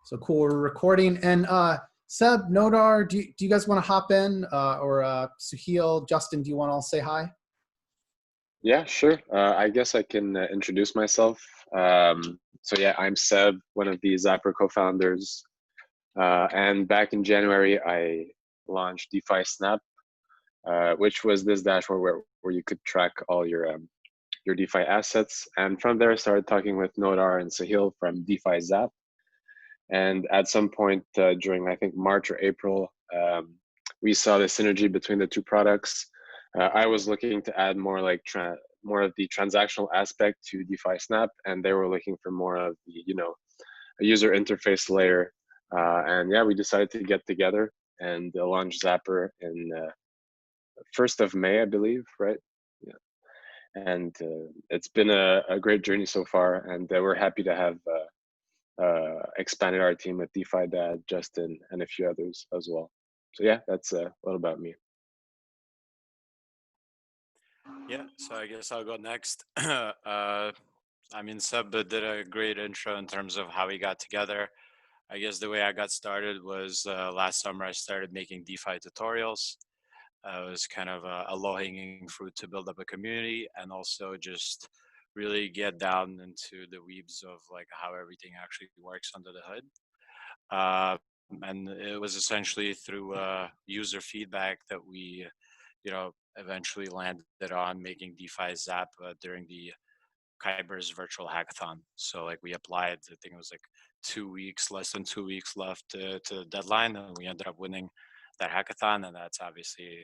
So cool, we're recording. And Seb, Nodar, do you guys want to hop in? Or Suhail, Justin, do you want to all say hi? Yeah, sure. I guess I can introduce myself. So yeah, I'm Seb, one of the Zapper co-founders. And back in January, I launched DeFi Snap, which was this dashboard where you could track all your DeFi assets. And from there, I started talking with Nodar and Sahil from DeFi Zap. And at some point during, I think, March or April, we saw the synergy between the two products. I was looking to add more like more of the transactional aspect to DeFi Snap, and they were looking for more of the, a user interface layer. And yeah, we decided to get together and launch Zapper in 1st of May, I believe, right? Yeah. And it's been a great journey so far, and we're happy to have expanded our team with DeFi Dad, Justin, and a few others as well. So yeah, that's a little about me. Yeah, so I guess I'll go next. I mean, Seb did a great intro in terms of how we got together. I guess the way I got started was last summer I started making DeFi tutorials. It was kind of a low-hanging fruit to build up a community and also just really get down into the weeds of like how everything actually works under the hood. And it was essentially through user feedback that we, eventually landed on making DeFi Zap during the Kyber's virtual hackathon. So like we applied, I think it was like 2 weeks, less than 2 weeks left to the deadline, and we ended up winning that hackathon, and that's obviously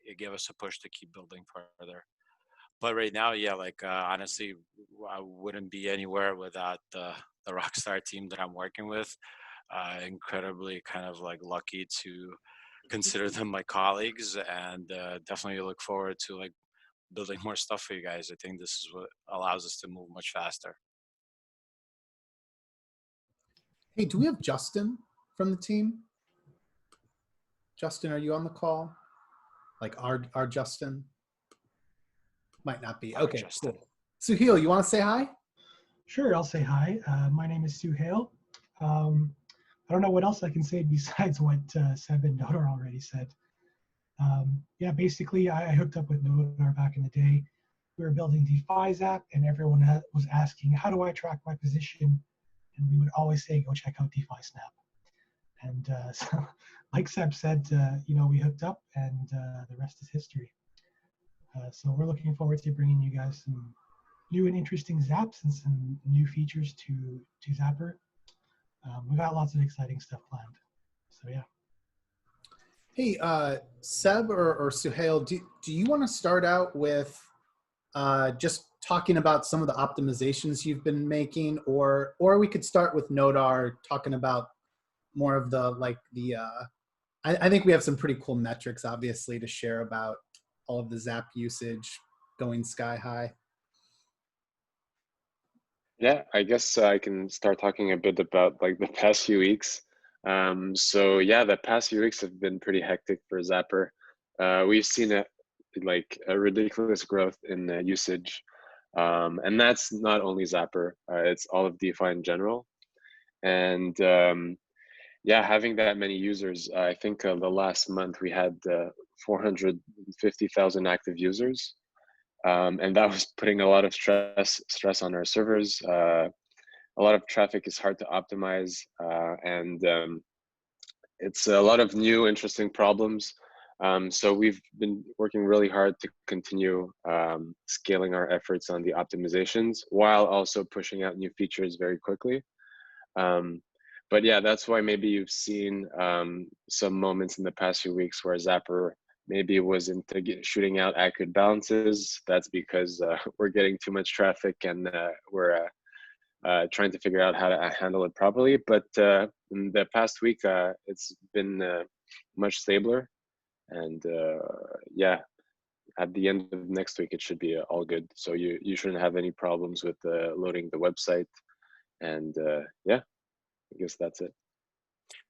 it gave us a push to keep building further. But right now, yeah, like honestly, I wouldn't be anywhere without the Rockstar team that I'm working with. Incredibly kind of like lucky to consider them my colleagues, and definitely look forward to like building more stuff for you guys. I think this is what allows us to move much faster. Hey, do we have Justin from the team? Justin, are you on the call? Like our Justin? Might not be. Okay, cool. Suhail, you want to say hi? Sure, I'll say hi. My name is Suhail. I don't know what else I can say besides what Seb and Nodar already said. Yeah, basically, I hooked up with Nodar back in the day. We were building DeFi Zap, and everyone was asking, how do I track my position? And we would always say, go check out DeFi Snap. And so, like Seb said, we hooked up, and the rest is history. So we're looking forward to bringing you guys some new and interesting Zaps and some new features to Zapper. We got lots of exciting stuff planned. So yeah. Hey, Seb or Suhail, do you want to start out with just talking about some of the optimizations you've been making, or we could start with Nodar talking about more of I think we have some pretty cool metrics, obviously, to share about all of the Zap usage going sky high. Yeah, I guess I can start talking a bit about like the past few weeks. So yeah, the past few weeks have been pretty hectic for Zapper. We've seen a ridiculous growth in usage, and that's not only Zapper; it's all of DeFi in general. And yeah, having that many users, I think the last month we had 450,000 active users. And that was putting a lot of stress on our servers. A lot of traffic is hard to optimize, and it's a lot of new interesting problems. So we've been working really hard to continue scaling our efforts on the optimizations while also pushing out new features very quickly. But yeah, that's why maybe you've seen some moments in the past few weeks where Zapper maybe wasn't shooting out accurate balances. That's because we're getting too much traffic, and we're trying to figure out how to handle it properly. But in the past week, it's been much stabler. And yeah, at the end of next week, it should be all good. So you shouldn't have any problems with loading the website. And yeah, I guess that's it.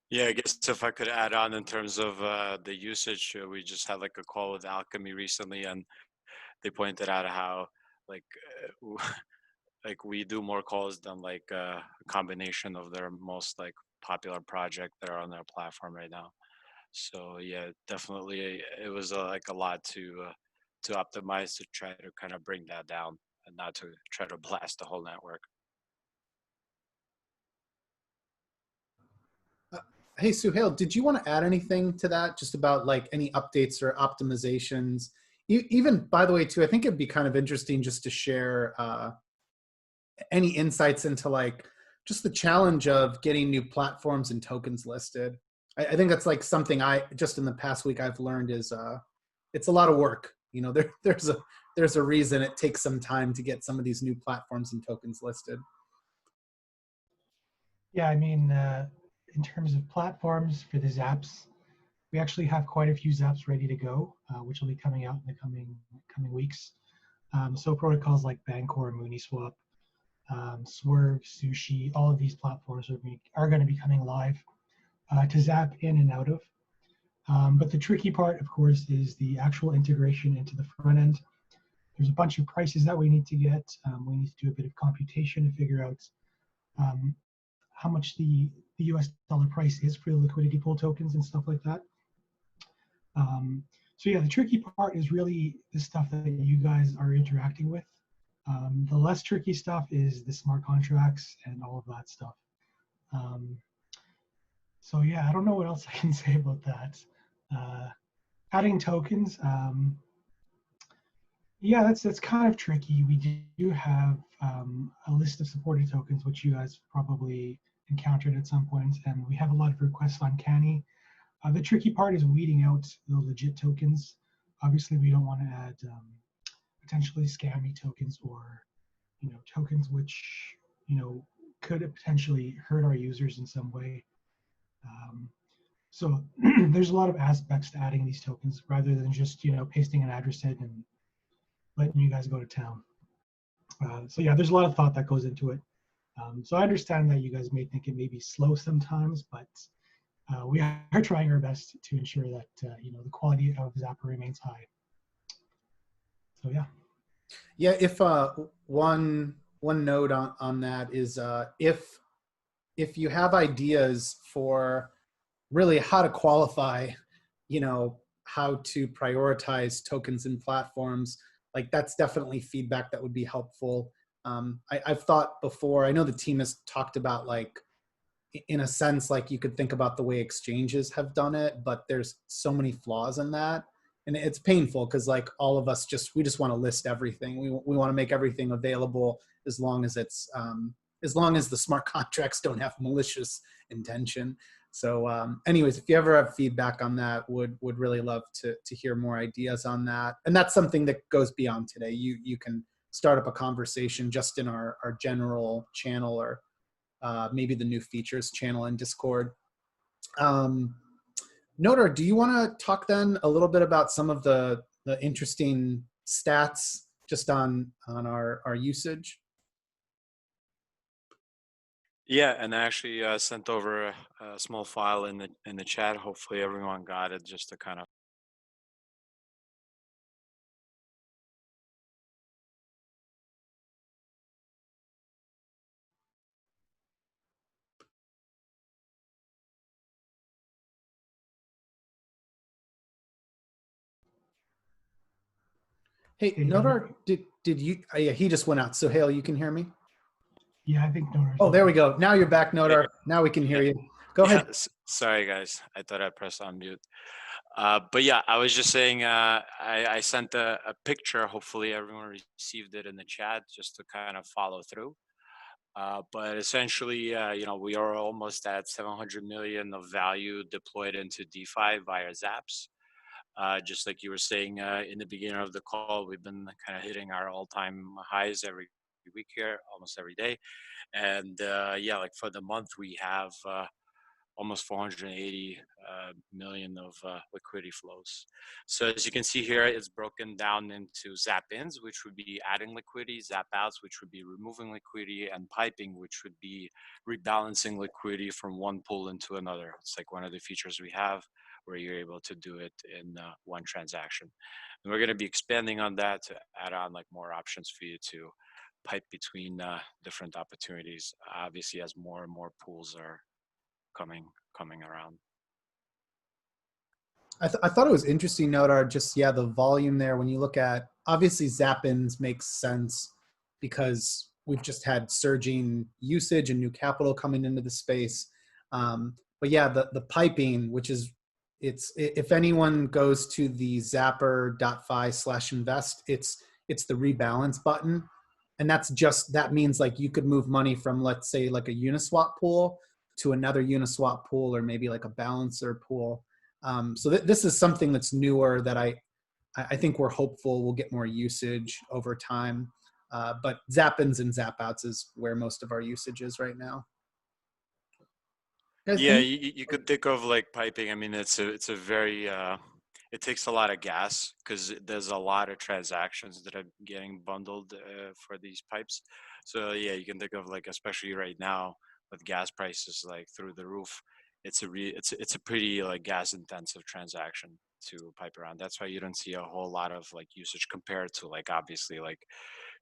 Yeah, I guess if I could add on in terms of the usage, we just had like a call with Alchemy recently, and they pointed out how like like we do more calls than like a combination of their most like popular project that are on their platform right now. So yeah, definitely it was like a lot to optimize to try to kind of bring that down and not to try to blast the whole network. Hey, Suhail, did you want to add anything to that, just about like any updates or optimizations? Even, by the way, too, I think it'd be kind of interesting just to share any insights into like just the challenge of getting new platforms and tokens listed. I think that's like something I just in the past week I've learned is it's a lot of work. You know, there's a reason it takes some time to get some of these new platforms and tokens listed. Yeah, I mean, in terms of platforms for the Zaps, we actually have quite a few Zaps ready to go, which will be coming out in the coming weeks. So protocols like Bancor, Mooniswap, Swerve, Sushi, all of these platforms are going to be coming live to Zap in and out of. But the tricky part, of course, is the actual integration into the front end. There's a bunch of prices that we need to get. We need to do a bit of computation to figure out um, how much the US dollar price is for the liquidity pool tokens and stuff like that. So yeah, the tricky part is really the stuff that you guys are interacting with. The less tricky stuff is the smart contracts and all of that stuff. So yeah, I don't know what else I can say about that. Adding tokens, yeah, that's kind of tricky. We do have a list of supported tokens, which you guys probably encountered at some point, and we have a lot of requests on Canny. The tricky part is weeding out the legit tokens. Obviously, we don't want to add potentially scammy tokens or tokens which could potentially hurt our users in some way. So there's a lot of aspects to adding these tokens rather than just pasting an address in and letting you guys go to town. So yeah, there's a lot of thought that goes into it. So I understand that you guys may think it may be slow sometimes, but we are trying our best to ensure that the quality of Zapper remains high. So yeah. Yeah, if one note on that is if you have ideas for really how to qualify, how to prioritize tokens and platforms, like that's definitely feedback that would be helpful. I've thought before, I know the team has talked about like, in a sense, like you could think about the way exchanges have done it, but there's so many flaws in that. And it's painful because like all of us we just want to list everything. We want to make everything available as long as it's, as long as the smart contracts don't have malicious intention. So anyways, if you ever have feedback on that, would really love to hear more ideas on that. And that's something that goes beyond today. You can start up a conversation just in our general channel, or maybe the new features channel in Discord. Nodar, do you want to talk then a little bit about some of the interesting stats just on our usage? Yeah, and I actually sent over a small file in the chat. Hopefully everyone got it, just to kind of. Hey, Nodar, did you? Yeah, he just went out. So Hale, you can hear me? Yeah, I think Nodar's. Oh, there we go. Now you're back, Nodar. Now we can hear you. Go ahead. Sorry, guys. I thought I pressed on mute. But yeah, I was just saying, I sent a picture. Hopefully everyone received it in the chat, just to kind of follow through. But essentially, we are almost at 700 million of value deployed into DeFi via Zaps. Just like you were saying in the beginning of the call, we've been kind of hitting our all-time highs every week here, almost every day. And yeah, like for the month, we have almost 480 million of liquidity flows. So as you can see here, it's broken down into zap-ins, which would be adding liquidity, zap-outs, which would be removing liquidity, and piping, which would be rebalancing liquidity from one pool into another. It's like one of the features we have where you're able to do it in one transaction. And we're going to be expanding on that to add on like more options for you to pipe between different opportunities, obviously as more and more pools are coming around. I thought it was interesting, Nodar, just, yeah, the volume there. When you look at, obviously Zappins makes sense because we've just had surging usage and new capital coming into the space. But yeah, the piping, which is, if anyone goes to the Zapper.fi/invest, it's the rebalance button. And that means like you could move money from, let's say, like a Uniswap pool to another Uniswap pool, or maybe like a balancer pool. So this is something that's newer that I think we're hopeful will get more usage over time. But Zappins and Zapouts is where most of our usage is right now. Yeah, you could think of like piping. I mean, it's a very it takes a lot of gas because there's a lot of transactions that are getting bundled for these pipes. So yeah, you can think of like, especially right now with gas prices like through the roof, it's a pretty like gas intensive transaction to pipe around. That's why you don't see a whole lot of like usage compared to like obviously like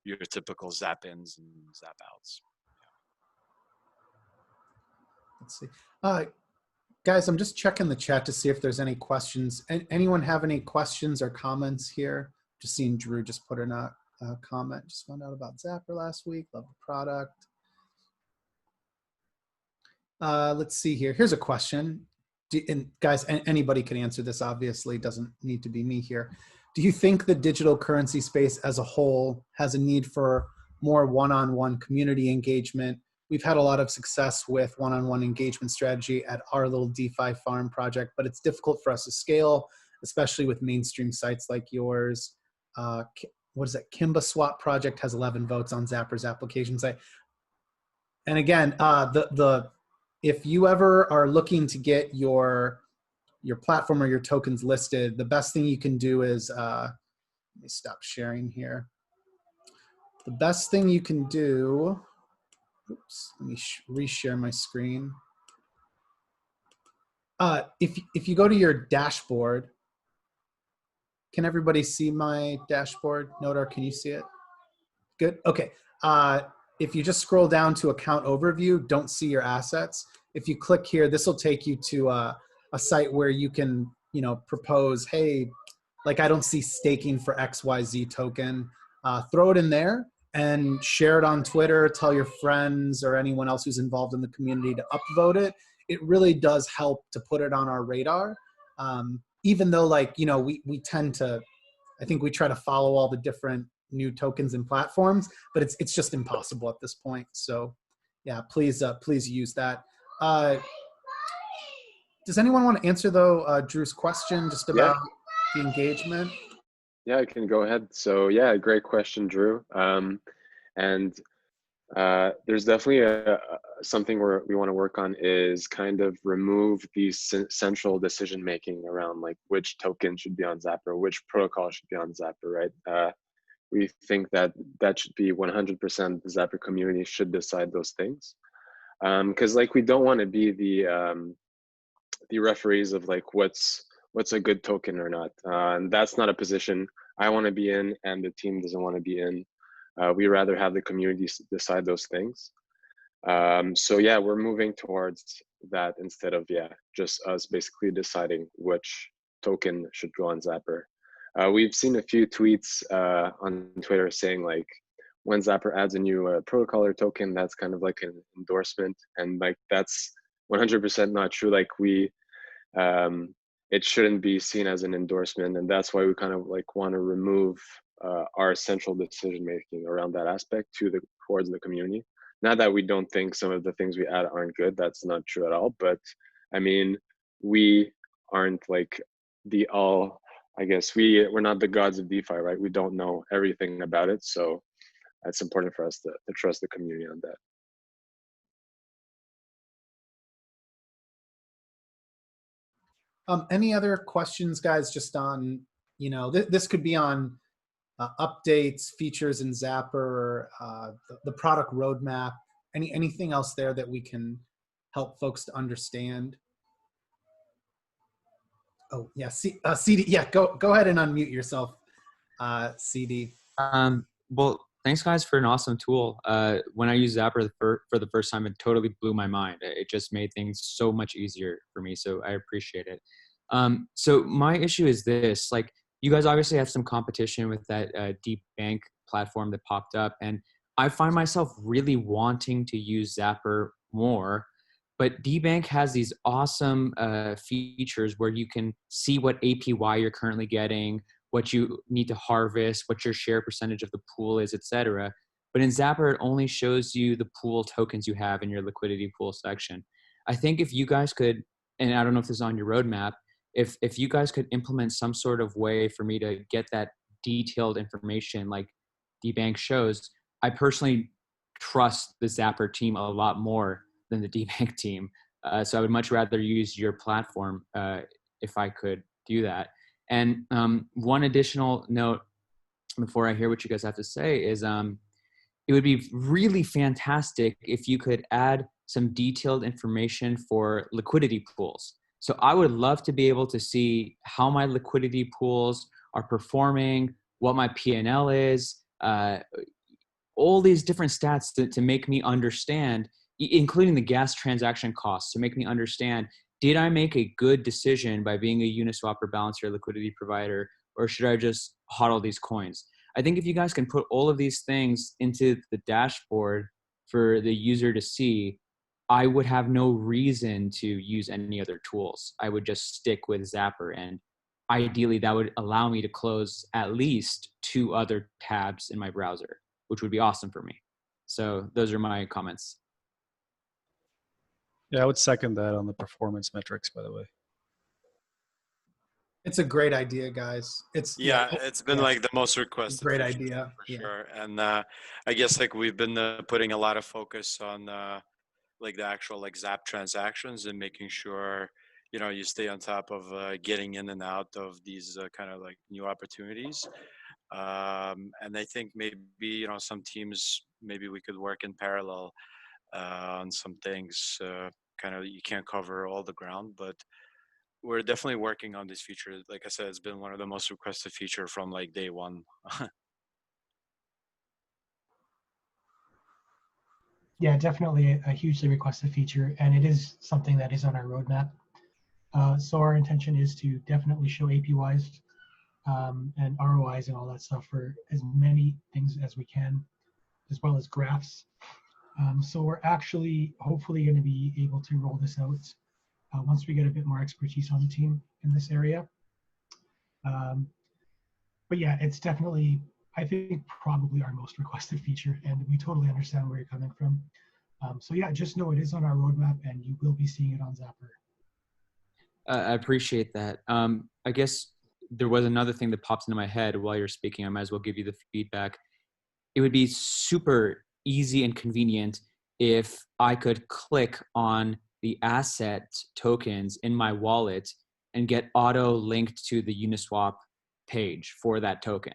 your typical zap-ins and zap-outs. Let's see. Guys, I'm just checking the chat to see if there's any questions. Anyone have any questions or comments here? Just seeing Drew just put in a comment. Just found out about Zapper last week. Love the product. Let's see here. Here's a question. And guys, anybody can answer this, obviously. Doesn't need to be me here. Do you think the digital currency space as a whole has a need for more one-on-one community engagement? We've had a lot of success with one-on-one engagement strategy at our little DeFi farm project, but it's difficult for us to scale, especially with mainstream sites like yours. What is that? Kimba Swap project has 11 votes on Zapper's application site. And again, if you ever are looking to get your platform or your tokens listed, the best thing you can do is, let me stop sharing here. The best thing you can do, oops, let me reshare my screen. If you go to your dashboard, can everybody see my dashboard? Nodar, can you see it? Good, okay. If you just scroll down to account overview, don't see your assets. If you click here, this will take you to a site where you can, propose, hey, like I don't see staking for XYZ token. Throw it in there and share it on Twitter. Tell your friends or anyone else who's involved in the community to upvote it. It really does help to put it on our radar. Even though we tend to, I think we try to follow all the different new tokens and platforms, but it's just impossible at this point. So yeah, please use that. Does anyone want to answer though Drew's question just about the engagement? Yeah, I can go ahead. So yeah, great question, Drew. And there's definitely something we want to work on is kind of remove the central decision making around like which token should be on Zapper, which protocol should be on Zapper, right? We think that should be 100% the Zapper community should decide those things. Because like we don't want to be the referees of like what's a good token or not. And that's not a position I want to be in and the team doesn't want to be in. We rather have the community decide those things. So yeah, we're moving towards that instead of just us basically deciding which token should go on Zapper. We've seen a few tweets on Twitter saying like when Zapper adds a new protocol or token, that's kind of like an endorsement, and like that's 100% not true. Like it shouldn't be seen as an endorsement, and that's why we kind of like want to remove our central decision making around that aspect towards the community. Not that we don't think some of the things we add aren't good, that's not true at all, but I mean, we aren't like I guess we're not the gods of DeFi, right? We don't know everything about it, so it's important for us to trust the community on that. Any other questions, guys, just on, this could be on updates, features in Zapper, the product roadmap, anything else there that we can help folks to understand? Oh yeah, CD, yeah, go ahead and unmute yourself, CD. Well, thanks guys for an awesome tool. When I used Zapper for the first time, it totally blew my mind. It just made things so much easier for me. So I appreciate it. So my issue is this, like you guys obviously have some competition with that deep bank platform that popped up. And I find myself really wanting to use Zapper more, but DBank has these awesome features where you can see what APY you're currently getting, what you need to harvest, what your share percentage of the pool is, etc. But in Zapper, it only shows you the pool tokens you have in your liquidity pool section. I think if you guys could, and I don't know if this is on your roadmap, if you guys could implement some sort of way for me to get that detailed information like DBank shows, I personally trust the Zapper team a lot more than the DBank team. So I would much rather use your platform if I could do that. And one additional note before I hear what you guys have to say is it would be really fantastic if you could add some detailed information for liquidity pools. So I would love to be able to see how my liquidity pools are performing, what my P&L is, all these different stats to make me understand, including the gas transaction costs, to make me understand, did I make a good decision by being a Uniswap or balancer liquidity provider, or should I just hodl these coins? I think if you guys can put all of these things into the dashboard for the user to see, I would have no reason to use any other tools. I would just stick with Zapper, and ideally that would allow me to close at least 2 other tabs in my browser, which would be awesome for me. So those are my comments. Yeah, I would second that on the performance metrics, by the way. It's a great idea, guys. It's It's been like the most requested great feature idea. for sure. And I guess like we've been putting a lot of focus on like the actual like Zap transactions and making sure you stay on top of getting in and out of these kind of like new opportunities. And I think maybe some teams, maybe we could work in parallel on some things. Kind of you can't cover all the ground, but we're definitely working on this feature. Like I said, it's been one of the most requested feature from like day one. Yeah, definitely a hugely requested feature, and it is something that is on our roadmap. So our intention is to definitely show APYs and ROIs and all that stuff for as many things as we can, as well as graphs. So we're actually hopefully going to be able to roll this out once we get a bit more expertise on the team in this area. But yeah, it's definitely, I think, probably our most requested feature, and we totally understand where you're coming from. So yeah, just know it is on our roadmap, and you will be seeing it on Zapper. I appreciate that. I guess there was another thing that pops into my head while you're speaking. I might as well give you the feedback. It would be super easy and convenient if I could click on the asset tokens in my wallet and get auto linked to the Uniswap page for that token.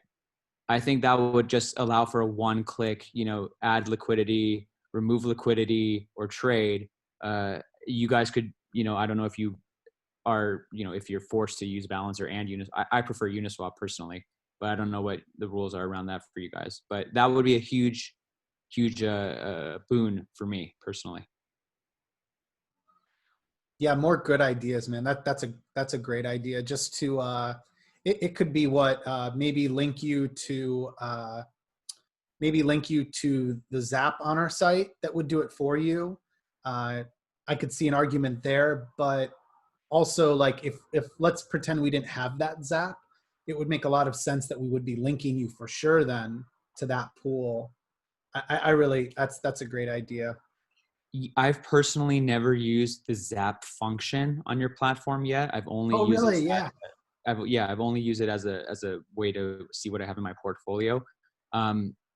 I think that would just allow for a one-click, add liquidity, remove liquidity, or trade. You guys could, I don't know if you are, if you're forced to use Balancer and Uniswap. I prefer Uniswap personally, but I don't know what the rules are around that for you guys. But that would be a huge boon for me personally. Yeah, more good ideas, man. That's a great idea. Just to it could be what maybe link you to the Zap on our site that would do it for you. I could see an argument there, but also like if let's pretend we didn't have that Zap, it would make a lot of sense that we would be linking you for sure then to that pool. I really, that's a great idea. I've personally never used the Zap function on your platform yet. I've only used really? it. I've only used it as a way to see what I have in my portfolio.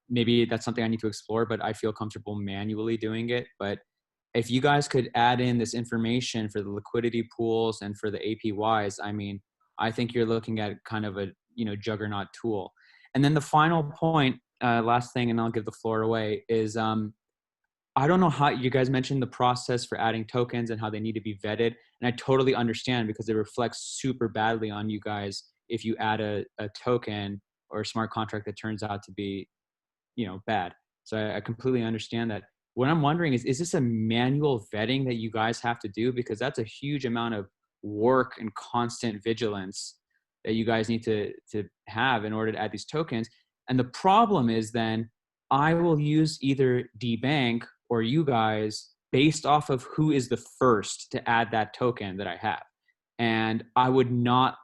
Maybe that's something I need to explore, but I feel comfortable manually doing it. But if you guys could add in this information for the liquidity pools and for the APYs, I mean, I think you're looking at kind of a juggernaut tool. And then the final point, last thing, and I'll give the floor away, is I don't know how you guys mentioned the process for adding tokens and how they need to be vetted. And I totally understand because it reflects super badly on you guys if you add a token or a smart contract that turns out to be bad. So I completely understand that. What I'm wondering is this a manual vetting that you guys have to do? Because that's a huge amount of work and constant vigilance that you guys need to have in order to add these tokens. And the problem is then I will use either DBank or you guys based off of who is the first to add that token that I have. And I would not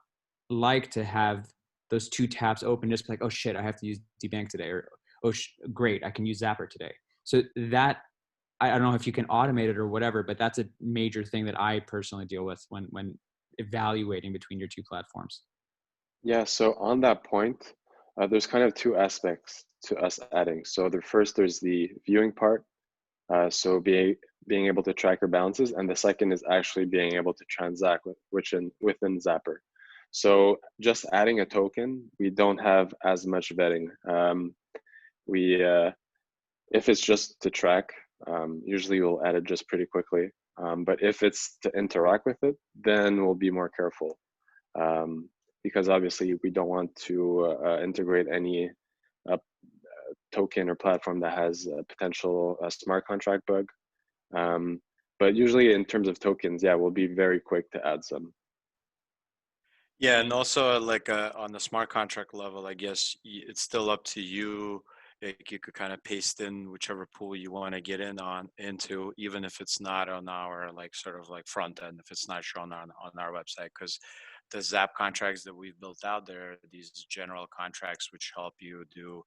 like to have those two tabs open, just like, oh shit, I have to use DBank today, or oh great, I can use Zapper today. So that, I don't know if you can automate it or whatever, but that's a major thing that I personally deal with when evaluating between your two platforms. Yeah, so on that point, there's kind of two aspects to us adding. So there's the viewing part, so being able to track your balances, and the second is actually being able to transact within Zapper. So just adding a token, we don't have as much vetting. If it's just to track, usually we'll add it just pretty quickly. But if it's to interact with it, then we'll be more careful. Because obviously we don't want to integrate any token or platform that has a potential smart contract bug. But usually in terms of tokens, yeah, we'll be very quick to add some. Yeah, and also like on the smart contract level, I guess it's still up to you. Like you could kind of paste in whichever pool you want to get into, even if it's not on our like sort of like front end, if it's not shown on our website, because the Zap contracts that we've built out there, these general contracts which help you do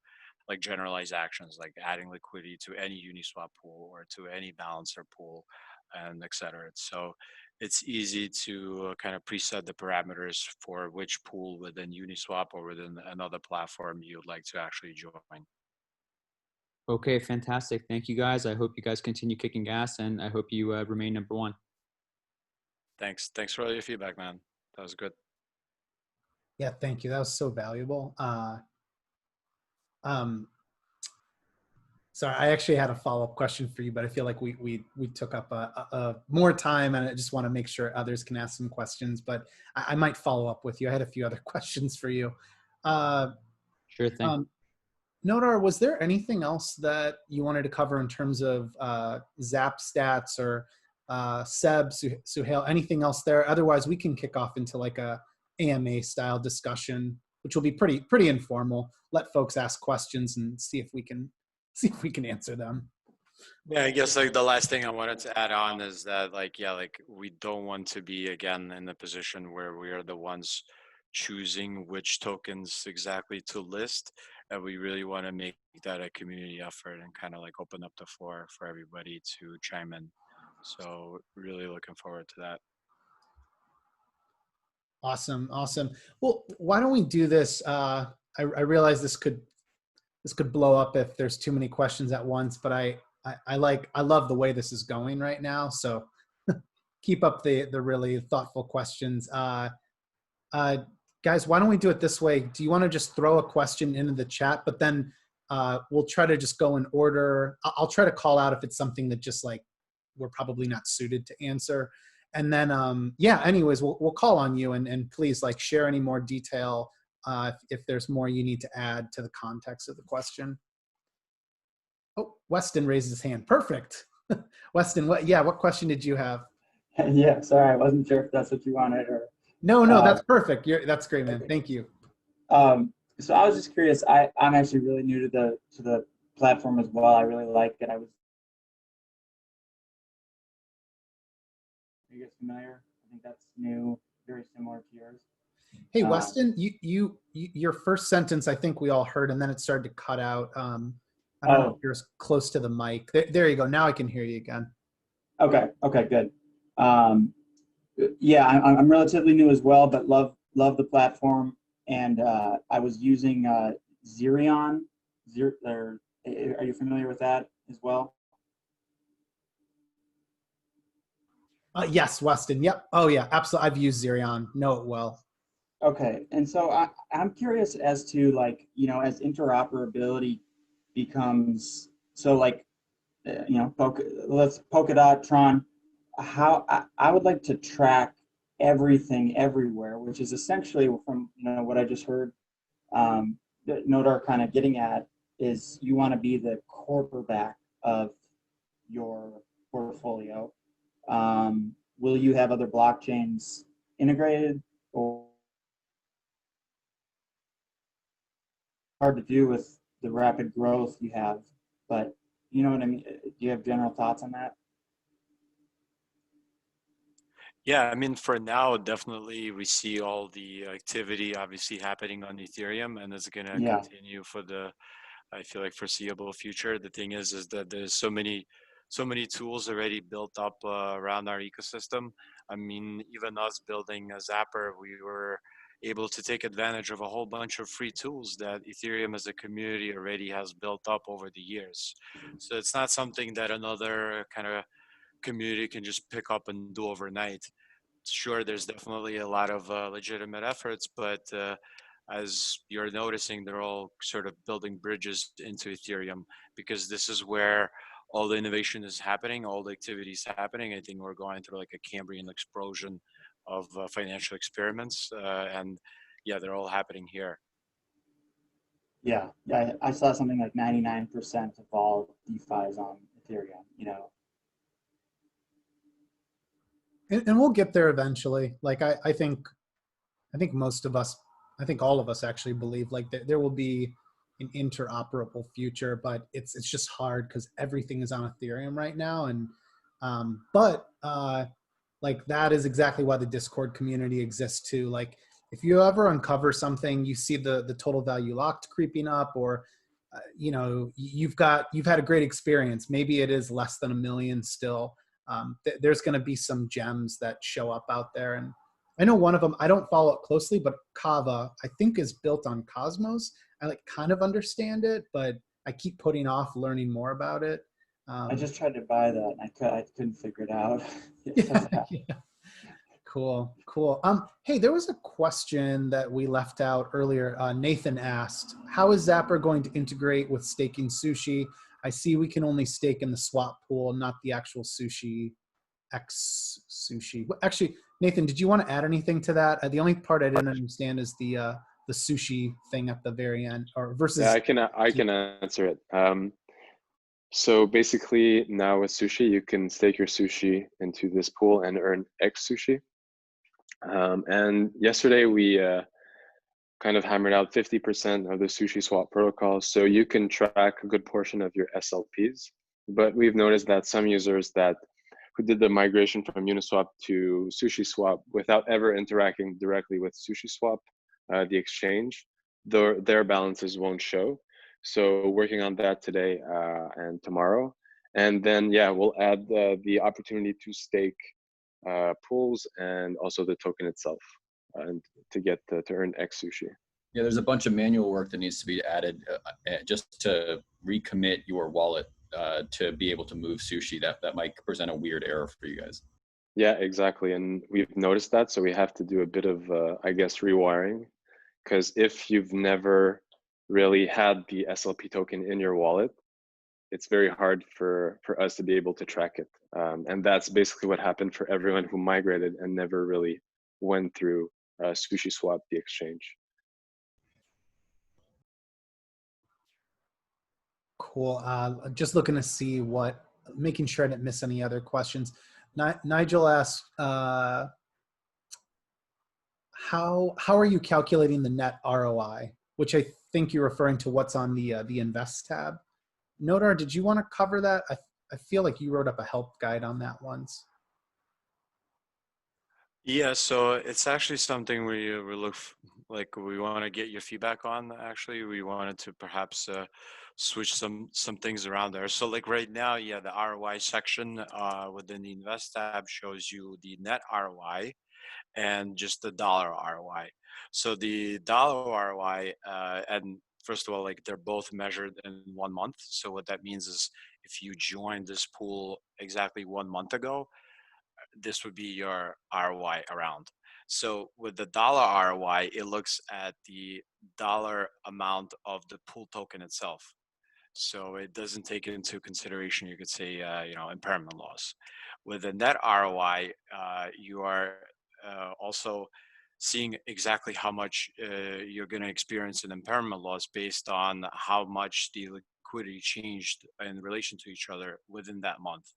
like generalized actions, like adding liquidity to any Uniswap pool or to any balancer pool, and et cetera. So it's easy to kind of preset the parameters for which pool within Uniswap or within another platform you'd like to actually join. Okay, fantastic. Thank you guys. I hope you guys continue kicking ass, and I hope you remain number one. Thanks for all your feedback, man. That was good. Yeah, thank you. That was so valuable. Sorry, I actually had a follow-up question for you, but I feel like we took up more time, and I just want to make sure others can ask some questions. But I might follow up with you. I had a few other questions for you. Sure thing. Nodar, was there anything else that you wanted to cover in terms of Zap stats or Seb, Suhail, anything else there? Otherwise, we can kick off into like a AMA style discussion, which will be pretty informal. Let folks ask questions and see if we can answer them. Yeah, I guess like the last thing I wanted to add on is that like, yeah, like we don't want to be again in the position where we are the ones choosing which tokens exactly to list. And we really want to make that a community effort and kind of like open up the floor for everybody to chime in. So really looking forward to that. Awesome. Well, why don't we do this? I realize this could blow up if there's too many questions at once, but I love the way this is going right now. So keep up the really thoughtful questions. Guys, why don't we do it this way? Do you want to just throw a question into the chat, but then we'll try to just go in order. I'll try to call out if it's something that just like we're probably not suited to answer. And then, yeah, anyways, we'll call on you and please like share any more detail if there's more you need to add to the context of the question. Oh, Weston raised his hand. Perfect. Weston, what question did you have? Yeah, sorry, I wasn't sure if that's what you wanted or. No, that's perfect. That's great, man. Thank you. So I was just curious. I'm actually really new to the platform as well. I really like it. Are you guys familiar? I think that's new, very similar to yours. Hey, Weston, your first sentence, I think we all heard, and then it started to cut out. I don't know if you're close to the mic. There you go. Now I can hear you again. Okay, good. Yeah, I'm relatively new as well, but love the platform. And I was using Zerion. Are you familiar with that as well? Yes, Weston. Yep. Oh yeah, absolutely. I've used Zerion. Know it well. Okay, and so I'm curious as to like, as interoperability becomes so like, Polkadot, Tron, how I would like to track everything everywhere, which is essentially from what I just heard Nodar kind of getting at. is you want to be the quarterback of your portfolio. Will you have other blockchains integrated, or hard to do with the rapid growth you have? But you know what I mean? Do you have general thoughts on that? Yeah, I mean, for now, definitely we see all the activity obviously happening on Ethereum, and it's going to Yeah, continue for the, I feel like, foreseeable future. The thing is that there's so many tools already built up around our ecosystem. I mean, even us building a Zapper, we were able to take advantage of a whole bunch of free tools that Ethereum as a community already has built up over the years. So it's not something that another kind of community can just pick up and do overnight. Sure, there's definitely a lot of legitimate efforts, but as you're noticing, they're all sort of building bridges into Ethereum because this is where all the innovation is happening, all the activity is happening. I think we're going through like a Cambrian explosion of financial experiments, and yeah, they're all happening here. yeah. I saw something like 99% of all DeFi is on Ethereum. You know, And we'll get there eventually. Like I think most of us, I think all of us actually believe like that there will be an interoperable future, but it's just hard because everything is on Ethereum right now. And but like that is exactly why the Discord community exists too. Like if you ever uncover something, you see the total value locked creeping up, or you know you've had a great experience. Maybe it is less than 1 million still. There's going to be some gems that show up out there, and I know one of them. I don't follow it closely, but Kava I think is built on Cosmos. I like kind of understand it, but I keep putting off learning more about it. I just tried to buy that and I couldn't figure it out. Yeah, yeah. Cool. Hey, there was a question that we left out earlier. Nathan asked, how is Zapper going to integrate with staking sushi? I see we can only stake in the swap pool, not the actual sushi X sushi. Actually, Nathan, did you want to add anything to that? The only part I didn't understand is the sushi thing at the very end, or versus. Yeah, I can answer it. So basically now with sushi, you can stake your sushi into this pool and earn X sushi. And yesterday we kind of hammered out 50% of the sushi swap protocol. So you can track a good portion of your SLPs. But we've noticed that some users who did the migration from Uniswap to SushiSwap without ever interacting directly with SushiSwap, the exchange, their balances won't show. So working on that today and tomorrow. And then, yeah, we'll add the opportunity to stake pools and also the token itself and to earn X sushi. Yeah, there's a bunch of manual work that needs to be added just to recommit your wallet to be able to move sushi. That might present a weird error for you guys. Yeah, exactly. And we've noticed that. So we have to do a bit of, I guess, rewiring. Because if you've never really had the SLP token in your wallet, it's very hard for us to be able to track it. And that's basically what happened for everyone who migrated and never really went through SushiSwap, the exchange. Cool. Just looking to see making sure I didn't miss any other questions. Nigel asked, how are you calculating the net ROI? Which I think you're referring to what's on the Invest tab. Nodar, did you want to cover that? I feel like you wrote up a help guide on that once. Yeah, so it's actually something we we want to get your feedback on. Actually, we wanted to perhaps switch some things around there. So like right now, yeah, the ROI section within the Invest tab shows you the net ROI and just the dollar ROI. So the dollar ROI, and first of all, like they're both measured in 1 month. So what that means is if you joined this pool exactly 1 month ago, this would be your ROI around. So with the dollar ROI, it looks at the dollar amount of the pool token itself. So it doesn't take into consideration, you could say, impairment loss. With the net ROI, you are also seeing exactly how much you're going to experience an impairment loss based on how much the liquidity changed in relation to each other within that month.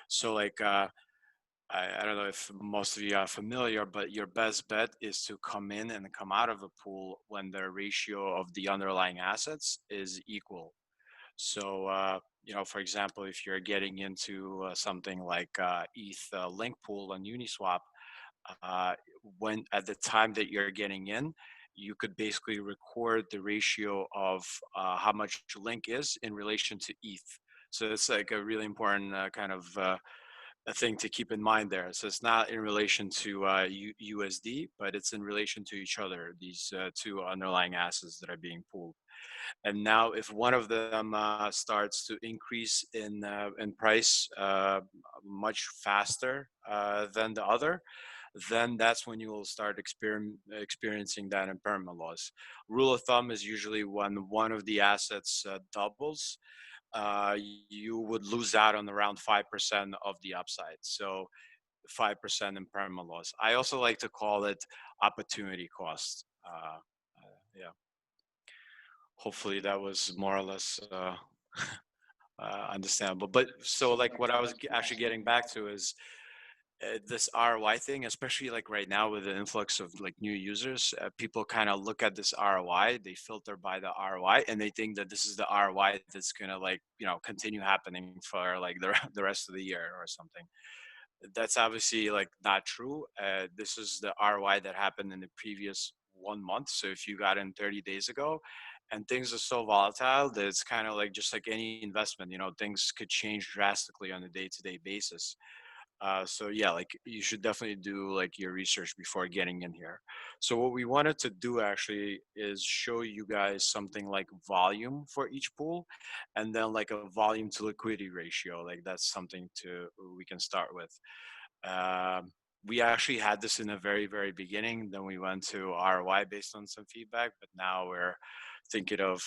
So like, I don't know if most of you are familiar, but your best bet is to come in and come out of a pool when the ratio of the underlying assets is equal. So, you know, for example, if you're getting into something like ETH link pool on Uniswap, uh, when at the time that you're getting in, you could basically record the ratio of how much link is in relation to ETH. So it's like a really important kind of a thing to keep in mind there. So it's not in relation to USD, but it's in relation to each other, these two underlying assets that are being pooled. And now if one of them starts to increase in price much faster than the other, then that's when you will start experiencing that impairment loss. Rule of thumb is usually when one of the assets doubles, you would lose out on around 5% of the upside. So 5% impairment loss. I also like to call it opportunity cost. Yeah. Hopefully that was more or less understandable. But so like what I was actually getting back to is this ROI thing, especially like right now with the influx of like new users, people kind of look at this ROI, they filter by the ROI, and they think that this is the ROI that's gonna like, you know, continue happening for like the rest of the year or something. That's obviously like not true. This is the ROI that happened in the previous 1 month. So if you got in 30 days ago, and things are so volatile that it's kind of like just like any investment, you know, things could change drastically on a day-to-day basis. So yeah, like you should definitely do like your research before getting in here. So what we wanted to do actually is show you guys something like volume for each pool, and then like a volume to liquidity ratio. Like that's something we can start with. We actually had this in the very beginning. Then we went to ROI based on some feedback, but now we're thinking of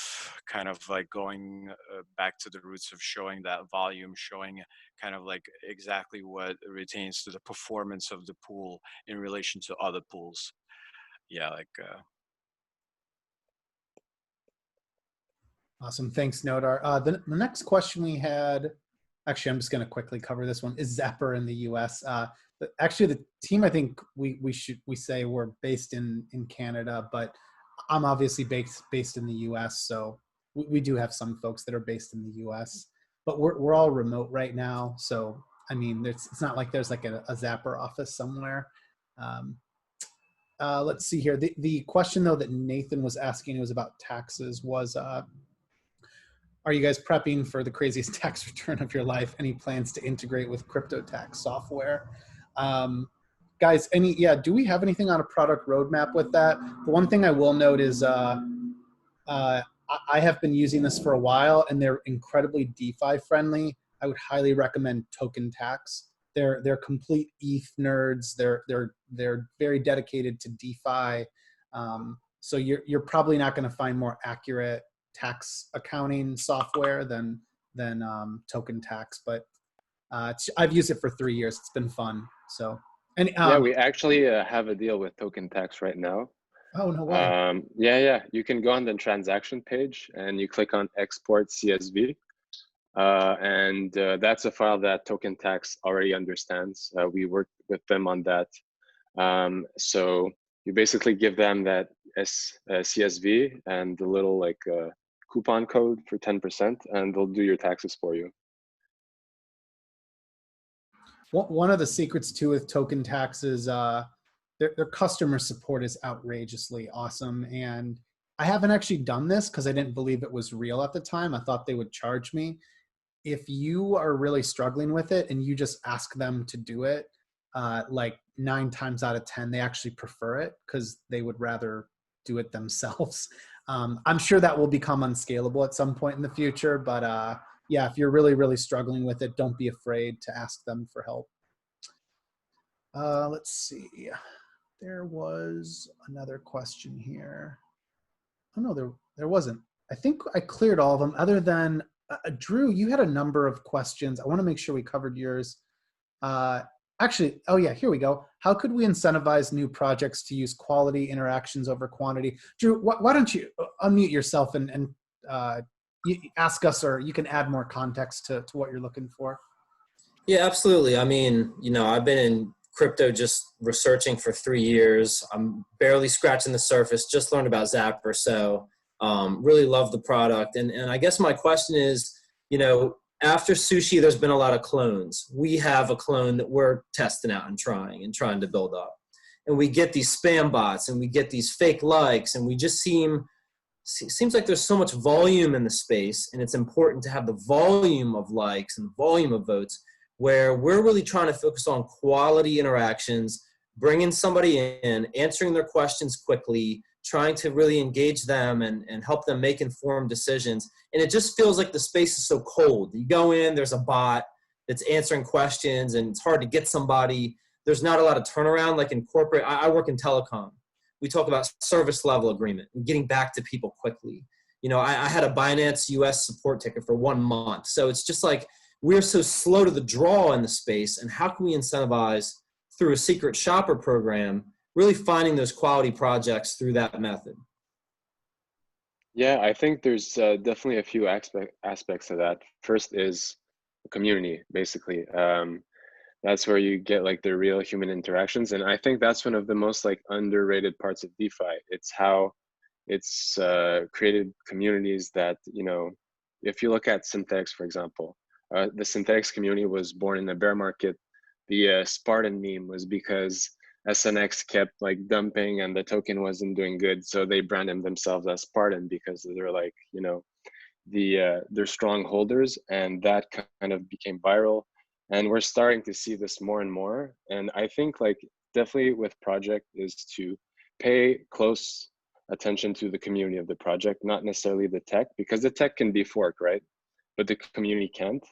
kind of like going back to the roots of showing that volume, showing kind of like exactly what retains to the performance of the pool in relation to other pools. Yeah, like. Awesome. Thanks, Nodar. The next question we had, actually, I'm just going to quickly cover this one, is Zapper in the US. Actually, the team, I think we say we're based in Canada, but I'm obviously based in the US. So we do have some folks that are based in the US, but we're all remote right now. So, I mean, it's not like there's like a Zapper office somewhere. Let's see here. The question, though, that Nathan was asking was about taxes was, are you guys prepping for the craziest tax return of your life? Any plans to integrate with crypto tax software? Guys, do we have anything on a product roadmap with that? The one thing I will note is I have been using this for a while, and they're incredibly DeFi friendly. I would highly recommend Token Tax. They're complete ETH nerds. They're very dedicated to DeFi. So you're probably not going to find more accurate tax accounting software than Token Tax, but I've used it for 3 years. It's been fun. So, and yeah, we actually have a deal with Token Tax right now. Oh, no way. Yeah. You can go on the transaction page and you click on export CSV. And that's a file that Token Tax already understands. We worked with them on that. So you basically give them that CSV and the little like coupon code for 10%, and they'll do your taxes for you. One of the secrets too with Token Tax is their customer support is outrageously awesome. And I haven't actually done this because I didn't believe it was real at the time. I thought they would charge me. If you are really struggling with it and you just ask them to do it, like 9 times out of 10, they actually prefer it because they would rather do it themselves. I'm sure that will become unscalable at some point in the future, but yeah, if you're really struggling with it, don't be afraid to ask them for help. Let's see. There was another question here. Oh no, there wasn't. I think I cleared all of them other than Drew, you had a number of questions. I want to make sure we covered yours. actually, oh yeah, here we go. How could we incentivize new projects to use quality interactions over quantity? Drew, why don't you unmute yourself and you ask us, or you can add more context to what you're looking for. Yeah, absolutely. I mean, I've been in crypto just researching for 3 years. I'm barely scratching the surface, just learned about Zapper. So really love the product. And I guess my question is, after sushi, there's been a lot of clones. We have a clone that we're testing out and trying to build up. And we get these spam bots and we get these fake likes, and we just seems like there's so much volume in the space, and it's important to have the volume of likes and volume of votes, where we're really trying to focus on quality interactions, bringing somebody in, answering their questions quickly, trying to really engage them and help them make informed decisions. And it just feels like the space is so cold. You go in, there's a bot that's answering questions, and it's hard to get somebody. There's not a lot of turnaround like in corporate. I work in telecom. We talk about service level agreement and getting back to people quickly. I had a Binance US support ticket for 1 month. So it's just like, we're so slow to the draw in the space, and how can we incentivize through a secret shopper program, really finding those quality projects through that method? Yeah, I think there's definitely a few aspects of that. First is the community, basically. That's where you get like the real human interactions, and I think that's one of the most like underrated parts of DeFi. It's how it's created communities that, if you look at Synthex, for example, the Synthex community was born in the bear market. The Spartan meme was because SNX kept like dumping and the token wasn't doing good, so they branded themselves as Spartan because they're like, they're strong holders, and that kind of became viral. And we're starting to see this more and more. And I think like definitely with project is to pay close attention to the community of the project, not necessarily the tech, because the tech can be forked, right? But the community can't.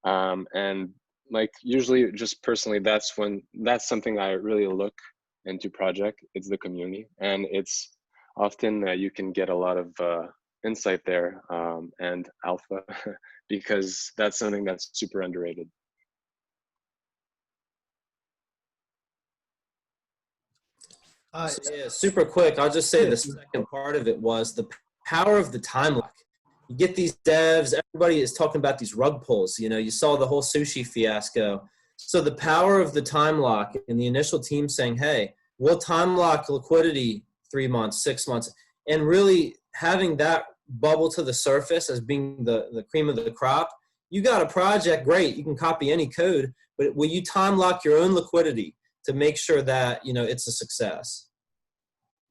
And like usually just personally, that's something I really look into project. It's the community, and it's often you can get a lot of insight there and alpha because that's something that's super underrated. So yeah, super quick. I'll just say the second part of it was the power of the time lock. You get these devs, everybody is talking about these rug pulls. You saw the whole sushi fiasco. So the power of the time lock and the initial team saying, hey, we'll time lock liquidity 3 months, 6 months, and really having that bubble to the surface as being the cream of the crop. You got a project, great, you can copy any code, but will you time lock your own liquidity to make sure that, it's a success?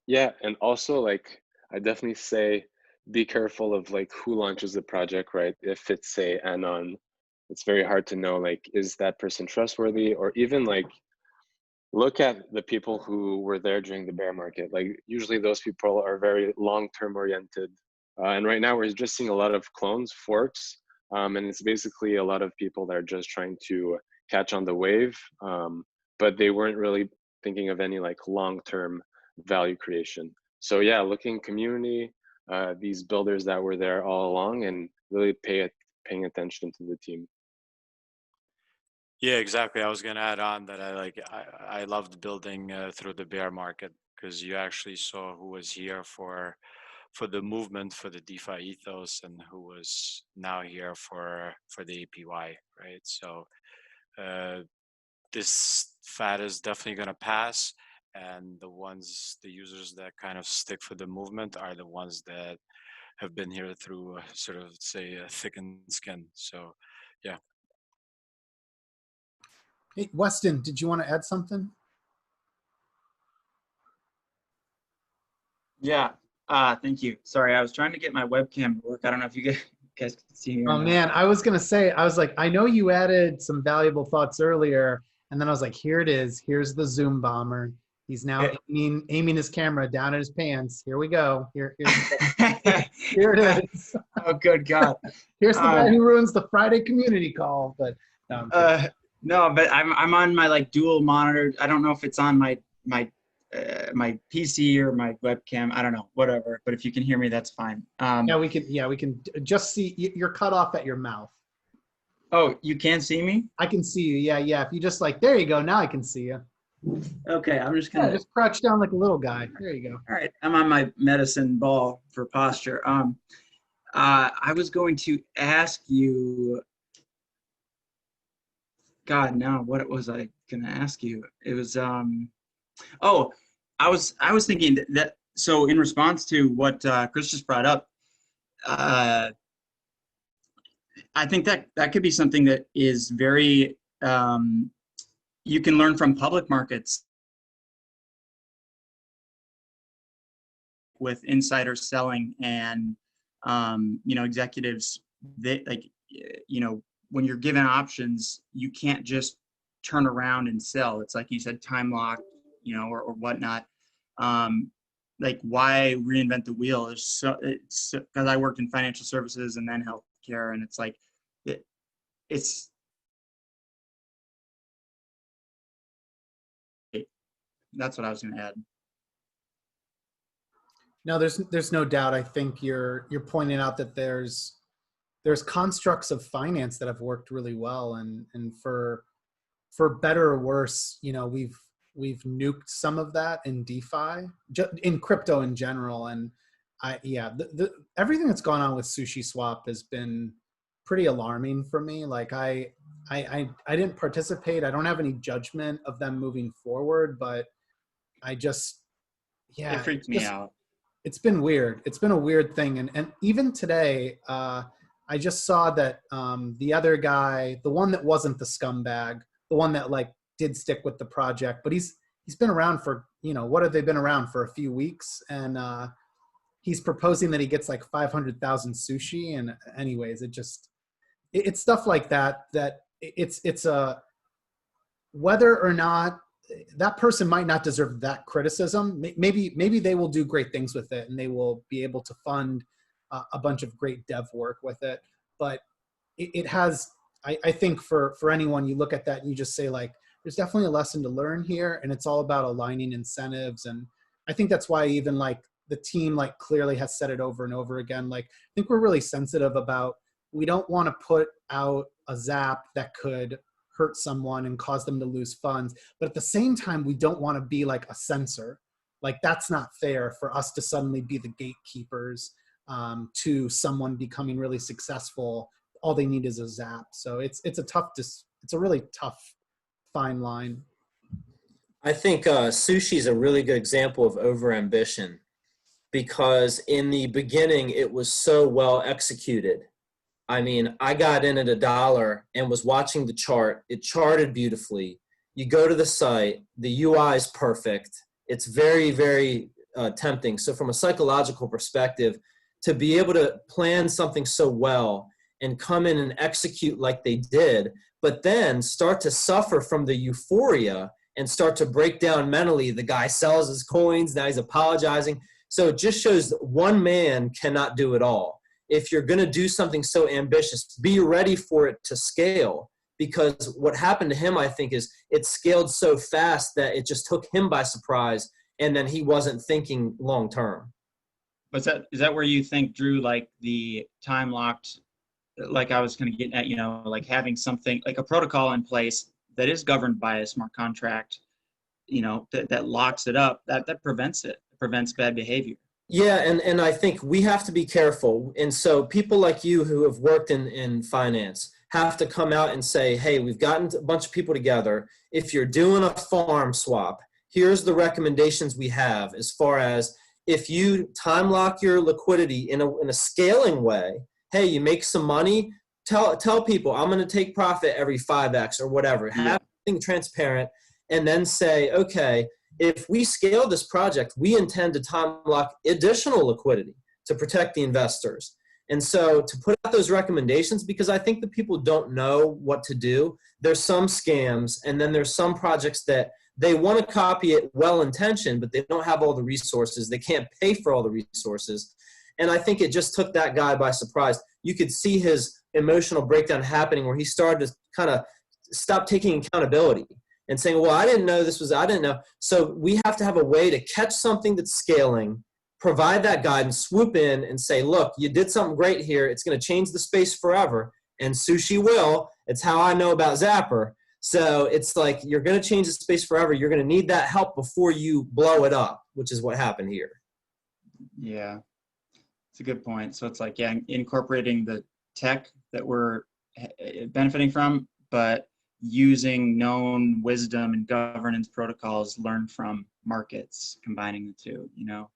Yeah, and also like I definitely say be careful of like who launches the project, right? If it's say anon, it's very hard to know like is that person trustworthy, or even like look at the people who were there during the bear market. Like usually those people are very long-term oriented, and right now we're just seeing a lot of clones, forks, and it's basically a lot of people that are just trying to catch on the wave, but they weren't really thinking of any like long-term value creation. So yeah, looking community, these builders that were there all along, and really paying attention to the team. Yeah, exactly. I was gonna add on that I loved building through the bear market, because you actually saw who was here for the movement, for the DeFi ethos, and who was now here for the APY, right? So this fad is definitely gonna pass, and the users that kind of stick for the movement are the ones that have been here through sort of say thickened skin. So yeah. Hey, Weston, did you want to add something? Yeah, thank you. Sorry, I was trying to get my webcam to work. I don't know if you guys can see me. Oh man, I was gonna say, I was like, I know you added some valuable thoughts earlier, and then I was like, here it is. Here's the Zoom bomber. He's now aiming his camera down at his pants. Here we go. Here it is. Oh, good God. Here's the guy who ruins the Friday community call. But no, but I'm on my like dual monitor. I don't know if it's on my PC or my webcam. I don't know, whatever. But if you can hear me, that's fine. yeah, we can just see you're cut off at your mouth. Oh, you can see me? I can see you. Yeah, yeah. If you just like, there you go. Now I can see you. Okay, I'm just Yeah, gonna. just crouch down like a little guy. There you go. All right, I'm on my medicine ball for posture. I was going to ask you. God, no, what was I gonna ask you? It was oh, I was thinking that so in response to what Chris just brought up, uh, I think that could be something that is very you can learn from public markets with insider selling and executives that when you're given options, you can't just turn around and sell. It's like you said, time locked, or whatnot. Like why reinvent the wheel? It's because I worked in financial services and then healthcare, and it's like it's that's what I was going to add. No, there's no doubt. I think you're pointing out that there's constructs of finance that have worked really well, and for better or worse, we've nuked some of that in DeFi, in crypto in general. And everything that's gone on with Sushi Swap has been pretty alarming for me. Like I didn't participate. I don't have any judgment of them moving forward, but I just, It freaked me out. It's been weird. It's been a weird thing. And even today, I just saw that the other guy, the one that wasn't the scumbag, the one that like did stick with the project, but he's been around for, what have they been around for, a few weeks? And he's proposing that he gets like 500,000 sushi. And anyways, it's stuff like that it's a, whether or not that person might not deserve that criticism. Maybe they will do great things with it, and they will be able to fund a bunch of great dev work with it. But it has, I think for anyone, you look at that and you just say like, there's definitely a lesson to learn here, and it's all about aligning incentives. And I think that's why even like the team like clearly has said it over and over again. Like I think we're really sensitive about, we don't want to put out a Zap that could hurt someone and cause them to lose funds. But at the same time, we don't want to be like a censor. Like that's not fair for us to suddenly be the gatekeepers to someone becoming really successful. All they need is a Zap. So it's a really tough fine line. I think sushi is a really good example of overambition, because in the beginning, it was so well executed. I mean, I got in at $1 and was watching the chart. It charted beautifully. You go to the site, the UI is perfect. It's very, very tempting. So from a psychological perspective, to be able to plan something so well and come in and execute like they did, but then start to suffer from the euphoria and start to break down mentally. The guy sells his coins, now he's apologizing. So it just shows that one man cannot do it all. If you're going to do something so ambitious, be ready for it to scale, because what happened to him, I think, is it scaled so fast that it just took him by surprise, and then he wasn't thinking long term. But is that where you think, Drew, like the time locked, like I was going to get at, like having something like a protocol in place that is governed by a smart contract, that locks it up, that prevents bad behavior? Yeah, and I think we have to be careful. And so people like you who have worked in finance have to come out and say, hey, we've gotten a bunch of people together. If you're doing a farm swap, here's the recommendations we have as far as if you time lock your liquidity in a scaling way. Hey, you make some money, tell people I'm going to take profit every 5x or whatever. Have something transparent, and then say, okay, if we scale this project, we intend to time lock additional liquidity to protect the investors. And so to put out those recommendations, because I think the people don't know what to do. There's some scams, and then there's some projects that they want to copy it well-intentioned, but they don't have all the resources. They can't pay for all the resources. And I think it just took that guy by surprise. You could see his emotional breakdown happening where he started to kind of stop taking accountability and saying, well, I didn't know. So we have to have a way to catch something that's scaling, provide that guidance, swoop in and say, look, you did something great here. It's going to change the space forever. And sushi will. It's how I know about Zapper. So it's like you're going to change the space forever. You're going to need that help before you blow it up, which is what happened here. Yeah, it's a good point. So it's like, yeah, incorporating the tech that we're benefiting from, but using known wisdom and governance protocols learned from markets, combining the two, you know?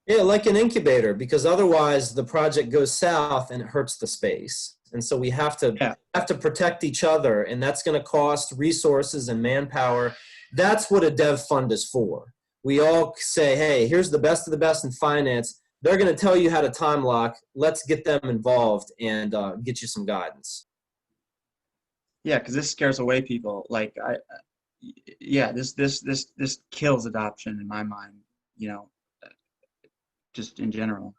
Yeah, like an incubator, because otherwise the project goes south and it hurts the space. And so we have to protect each other, and that's going to cost resources and manpower. That's what a dev fund is for. We all say, hey, here's the best of the best in finance. They're going to tell you how to time lock. Let's get them involved and get you some guidance. Yeah, because this scares away people. Like this kills adoption in my mind. You know, just in general.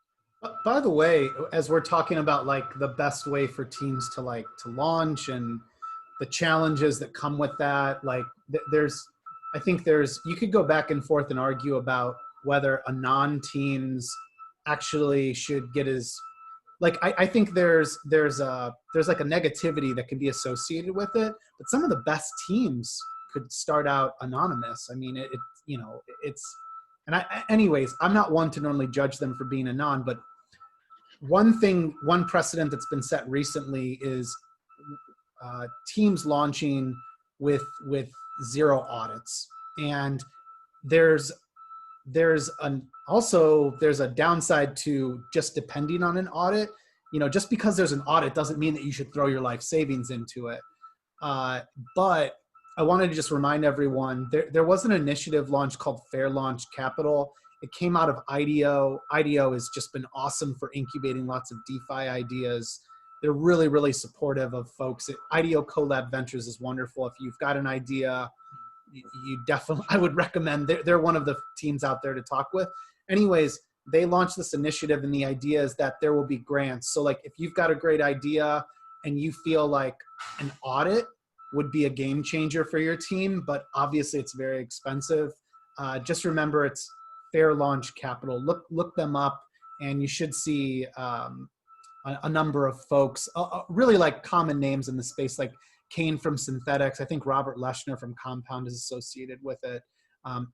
By the way, as we're talking about like the best way for teams to launch and the challenges that come with that, like I think you could go back and forth and argue about whether a non-teams actually should get like I think there's like a negativity that can be associated with it, but some of the best teams could start out anonymous. I mean, anyways, I'm not one to normally judge them for being anon, but one precedent that's been set recently is teams launching with 0 audits, and there's a downside to just depending on an audit. You know, just because there's an audit doesn't mean that you should throw your life savings into it. But I wanted to just remind everyone, there was an initiative launched called Fair Launch Capital. It came out of IDEO. IDEO has just been awesome for incubating lots of DeFi ideas. They're really, really supportive of folks. IDEO Collab Ventures is wonderful. If you've got an idea, you definitely, I would recommend, they're one of the teams out there to talk with. Anyways, they launched this initiative, and the idea is that there will be grants. So like if you've got a great idea and you feel like an audit would be a game changer for your team, but obviously it's very expensive, just remember it's Fair Launch Capital. Look them up, and you should see a number of folks, really like common names in the space, like Kane from Synthetics. I think Robert Leshner from Compound is associated with it.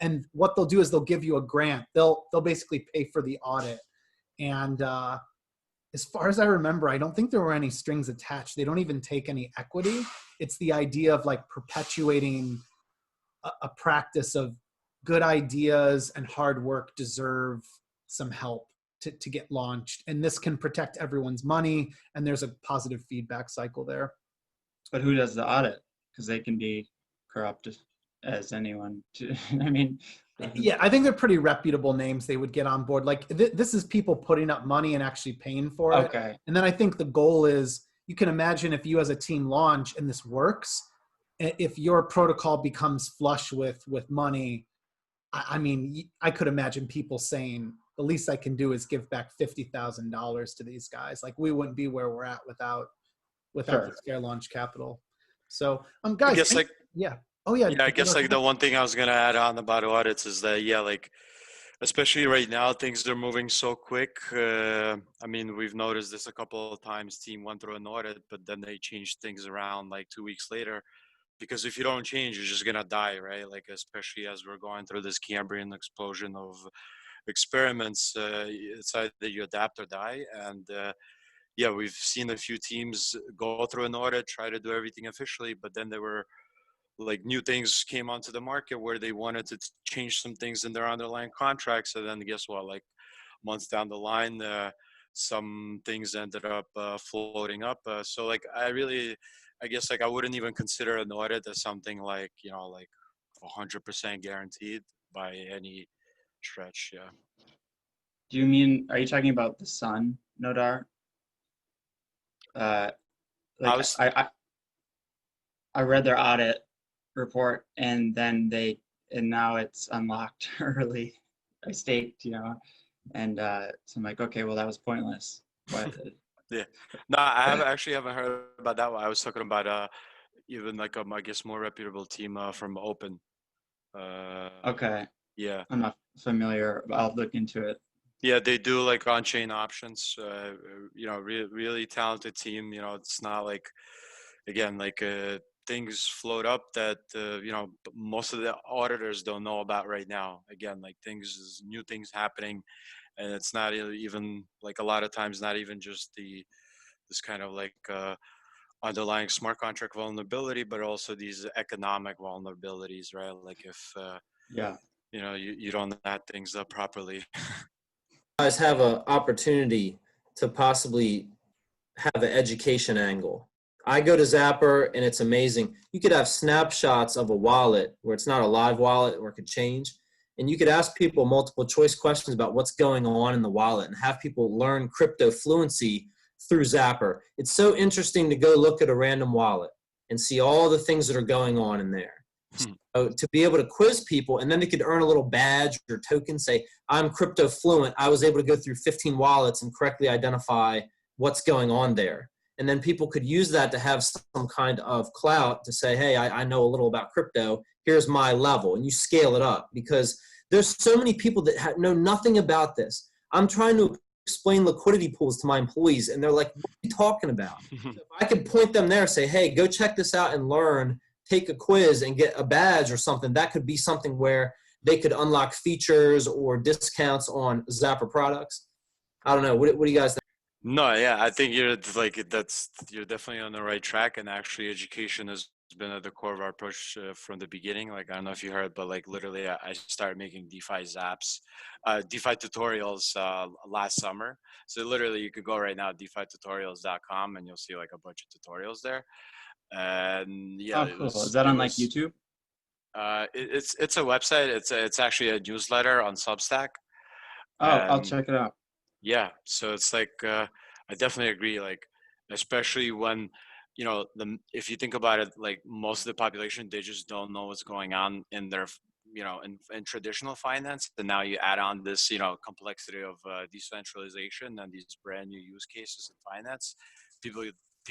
And what they'll do is they'll give you a grant. They'll basically pay for the audit. And as far as I remember, I don't think there were any strings attached. They don't even take any equity. It's the idea of like perpetuating a practice of good ideas and hard work deserve some help to get launched. And this can protect everyone's money, and there's a positive feedback cycle there. But who does the audit? Because they can be corrupt as anyone. I mean, yeah, I think they're pretty reputable names they would get on board. Like this is people putting up money and actually paying for it. Okay. And then I think the goal is, you can imagine if you as a team launch and this works, if your protocol becomes flush with money, I mean, I could imagine people saying, the least I can do is give back $50,000 to these guys. Like we wouldn't be where we're at without Sure. the Fair Launch Capital. So guys, I guess yeah. Oh yeah. Yeah, I guess like the one thing I was gonna add on about audits is that, yeah, like especially right now things are moving so quick. I mean, we've noticed this a couple of times. Team went through an audit, but then they changed things around like 2 weeks later. Because if you don't change, you're just gonna die, right? Like especially as we're going through this Cambrian explosion of experiments, it's either you adapt or die. And yeah, we've seen a few teams go through an audit, try to do everything officially, but then there were like new things came onto the market where they wanted to change some things in their underlying contracts. And then guess what? Like months down the line, some things ended up floating up. So like I guess like I wouldn't even consider an audit as something like, you know, like 100% guaranteed by any stretch. Yeah. Do you mean, are you talking about the Sun, Nodar? Like I read their audit report, and then now it's unlocked early. I staked, you know, and so I'm like, okay, well that was pointless. But yeah, no, I haven't heard about that one. I was talking about even like I guess more reputable team from Open. Okay. Yeah. I'm not familiar. I'll look into it. Yeah, they do like on-chain options. Really talented team. It's not like, again, like things float up that most of the auditors don't know about right now. Again, like new things happening, and it's not even like a lot of times not even just this kind of like underlying smart contract vulnerability, but also these economic vulnerabilities, right? Like if Yeah. you don't add things up properly. Guys have an opportunity to possibly have an education angle. I go to Zapper and it's amazing. You could have snapshots of a wallet where it's not a live wallet or it could change. And you could ask people multiple choice questions about what's going on in the wallet and have people learn crypto fluency through Zapper. It's so interesting to go look at a random wallet and see all the things that are going on in there. So to be able to quiz people, and then they could earn a little badge or token, say, I'm crypto fluent. I was able to go through 15 wallets and correctly identify what's going on there. And then people could use that to have some kind of clout to say, hey, I know a little about crypto. Here's my level. And you scale it up because there's so many people that know nothing about this. I'm trying to explain liquidity pools to my employees, and they're like, what are you talking about? So if I could point them there, say, hey, go check this out and learn, take a quiz and get a badge or something, that could be something where they could unlock features or discounts on Zapper products. I don't know. What do you guys think? No, yeah, I think you're definitely on the right track, and actually education has been at the core of our approach from the beginning. Like, I don't know if you heard, but like literally I started making DeFi Zaps, DeFi tutorials last summer. So literally you could go right now, DeFiTutorials.com, and you'll see like a bunch of tutorials there. And yeah, Oh, cool. Is that on like YouTube? It's a website. It's actually a newsletter on Substack. Oh, I'll check it out. Yeah, so it's like I definitely agree. Like, especially when if you think about it, like most of the population, they just don't know what's going on in their in traditional finance. And now you add on this complexity of decentralization and these brand new use cases in finance. People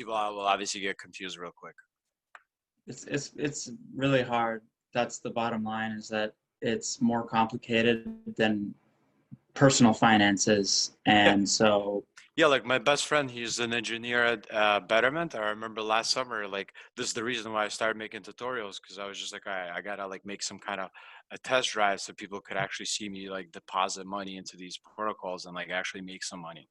will obviously get confused real quick. It's really hard. That's the bottom line, is that it's more complicated than personal finances. And so yeah, like my best friend, he's an engineer at Betterment. I remember last summer, like this is the reason why I started making tutorials, because I was just like, I gotta like make some kind of a test drive so people could actually see me like deposit money into these protocols and like actually make some money.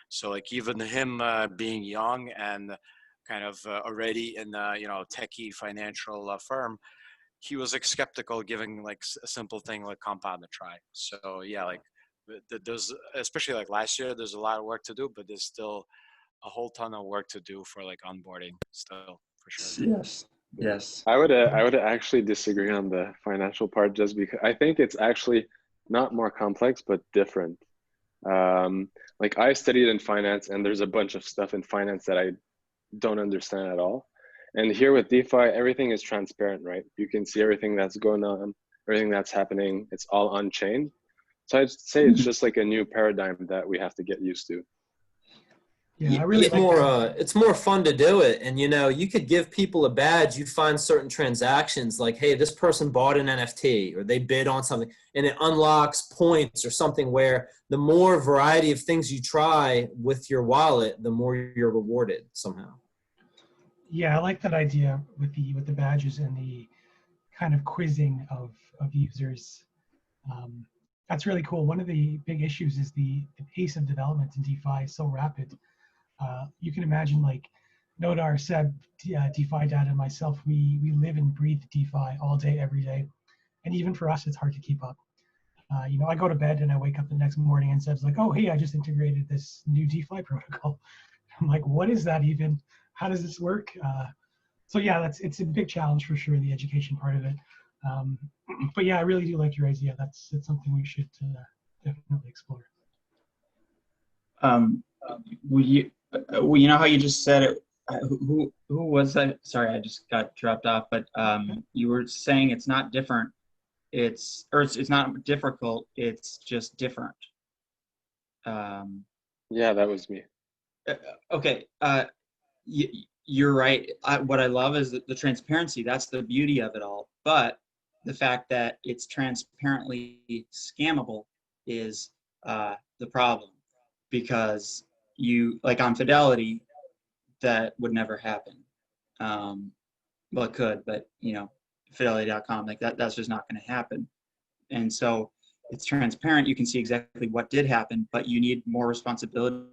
So like even him being young and kind of already in techie financial firm, he was like skeptical giving like a simple thing like compound a try. So yeah, like there's, especially like last year, there's a lot of work to do, but there's still a whole ton of work to do for like onboarding still, for sure. Yes. I would actually disagree on the financial part, just because I think it's actually not more complex but different. Like I studied in finance, and there's a bunch of stuff in finance that I don't understand at all. And here with DeFi, everything is transparent, right? You can see everything that's going on, everything that's happening. It's all on chain. So I'd say it's just like a new paradigm that we have to get used to. Yeah, I really it's more fun to do it. And you could give people a badge. You find certain transactions like, hey, this person bought an NFT or they bid on something, and it unlocks points or something, where the more variety of things you try with your wallet, the more you're rewarded somehow. Yeah, I like that idea with the badges and the kind of quizzing of users. That's really cool. One of the big issues is the pace of development in DeFi is so rapid. You can imagine, like Nodar, Seb, DeFi Dad, and myself, we live and breathe DeFi all day, every day. And even for us, it's hard to keep up. I go to bed and I wake up the next morning and Seb's like, oh, hey, I just integrated this new DeFi protocol. I'm like, what is that even? How does this work? So yeah, it's a big challenge for sure, the education part of it. But yeah, I really do like your idea. It's something we should definitely explore. You know how you just said it? Who was that? Sorry, I just got dropped off. But you were saying it's not different. It's not difficult. It's just different. Yeah, that was me. Okay. You're right. What I love is the transparency. That's the beauty of it all. But the fact that it's transparently scammable is the problem, because you, like on Fidelity, that would never happen. Well, it could, but you know, Fidelity.com, like that's just not going to happen. And so it's transparent. You can see exactly what did happen, but you need more responsibility,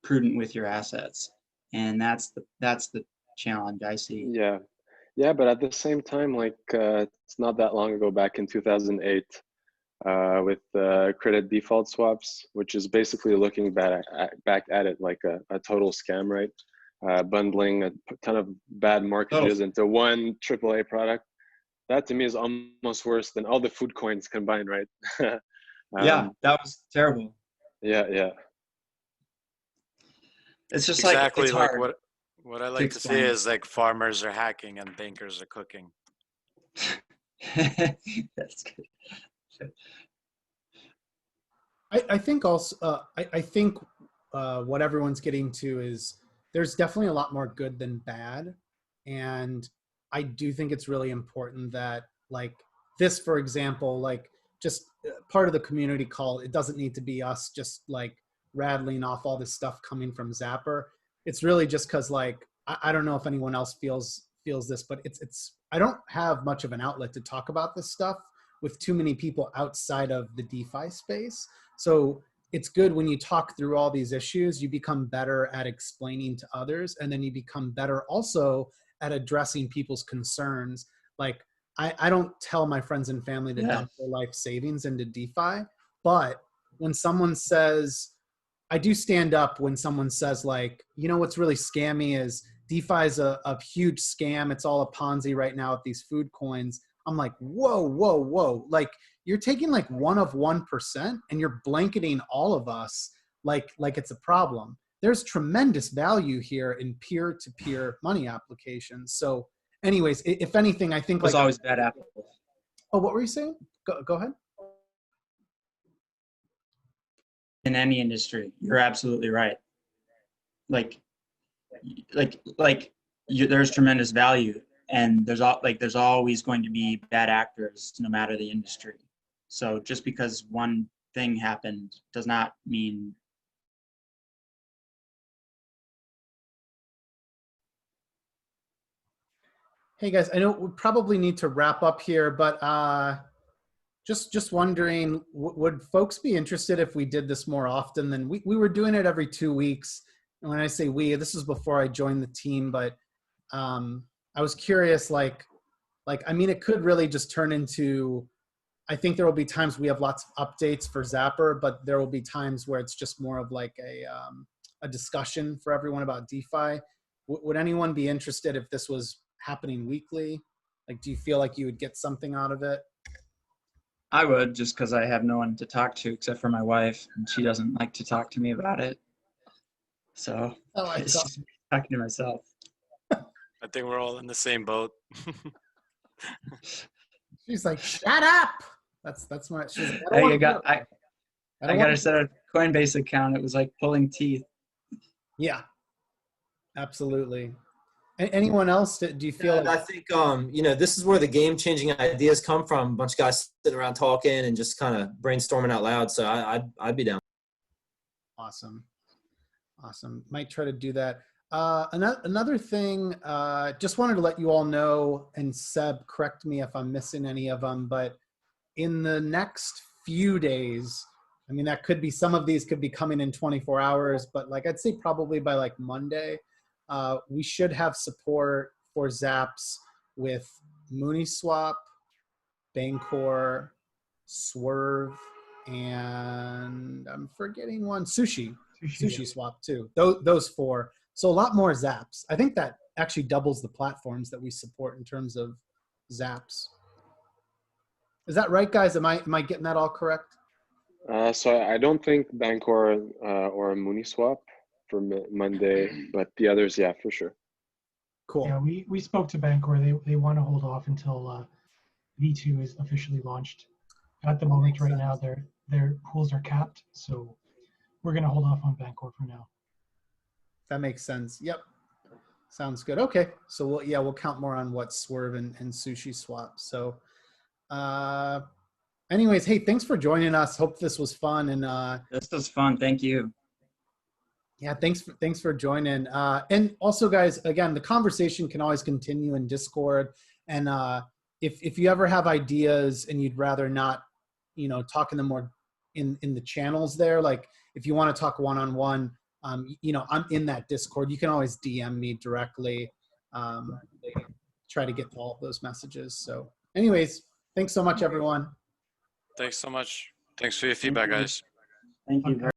prudent with your assets, and that's the challenge I see. Yeah, yeah, but at the same time, like it's not that long ago, back in 2008, with credit default swaps, which is basically looking back at it like a total scam, right? Bundling a ton of bad mortgages into one AAA product. That to me is almost worse than all the food coins combined, right? Yeah, that was terrible. Yeah. It's just Exactly, like it's like hard. what I like to say explain. is like farmers are hacking and bankers are cooking. That's good. I think also, I think what everyone's getting to is there's definitely a lot more good than bad. And I do think it's really important that, like this, for example, like just part of the community call, it doesn't need to be us just like rattling off all this stuff coming from Zapper. It's really just because, like, I don't know if anyone else feels this, but it's I don't have much of an outlet to talk about this stuff with too many people outside of the DeFi space. So it's good when you talk through all these issues, you become better at explaining to others, and then you become better also at addressing people's concerns. Like I don't tell my friends and family to dump their life savings into DeFi, but when someone says, I do stand up when someone says, like, you know, what's really scammy is DeFi is a huge scam. It's all a Ponzi right now with these food coins. I'm like, whoa. Like, you're taking like 1% and you're blanketing all of us like it's a problem. There's tremendous value here in peer-to-peer money applications. So anyways, if anything, I think There's like always bad apples. Oh, what were you saying? Go ahead. In any industry, you're absolutely right. There's tremendous value, and there's always going to be bad actors, no matter the industry. So just because one thing happened does not mean. Hey guys, I know we probably need to wrap up here, but just wondering, would folks be interested if we did this more often than we were doing it every 2 weeks? And when I say we, this is before I joined the team, but I was curious, like, I mean, it could really just turn into, I think there will be times we have lots of updates for Zapper, but there will be times where it's just more of like a discussion for everyone about DeFi. Would anyone be interested if this was happening weekly? Like, do you feel like you would get something out of it? I would, just because I have no one to talk to except for my wife, and she doesn't like to talk to me about it. So it's just talking to myself. I think we're all in the same boat. She's like, shut up. That's my. She's like, I got to set a Coinbase account. It was like pulling teeth. Yeah, absolutely. Anyone else? Do you feel? I think you know, this is where the game-changing ideas come from. A bunch of guys sitting around talking and just kind of brainstorming out loud. So I'd be down. Awesome. Might try to do that. Another thing, just wanted to let you all know, and Seb, correct me if I'm missing any of them, but in the next few days, I mean, that could be, some of these could be coming in 24 hours, but like I'd say probably by like Monday, we should have support for Zaps with Mooniswap, Bancor, Swerve, and I'm forgetting one, Sushi Swap too. Those four. So a lot more Zaps. I think that actually doubles the platforms that we support in terms of Zaps. Is that right, guys? Am I getting that all correct? So I don't think Bancor or Mooniswap for Monday, but the others, yeah, for sure. Cool. Yeah, we spoke to Bancor. They want to hold off until V2 is officially launched. At the moment, right now, their pools are capped, so we're going to hold off on Bancor for now. That makes sense. Yep. Sounds good. Okay. So we'll count more on what Swerve and Sushi Swap. So Anyways, hey, thanks for joining us. Hope this was fun. And This was fun. Thank you. yeah, thanks for joining. And also, guys, again, the conversation can always continue in Discord. And if you ever have ideas and you'd rather not, talk in the more in the channels there, like if you want to talk one-on-one, I'm in that Discord. You can always DM me directly. Try to get to all of those messages. So, anyways, thanks so much, everyone. Thanks so much. Thanks for your feedback, guys. Thank you.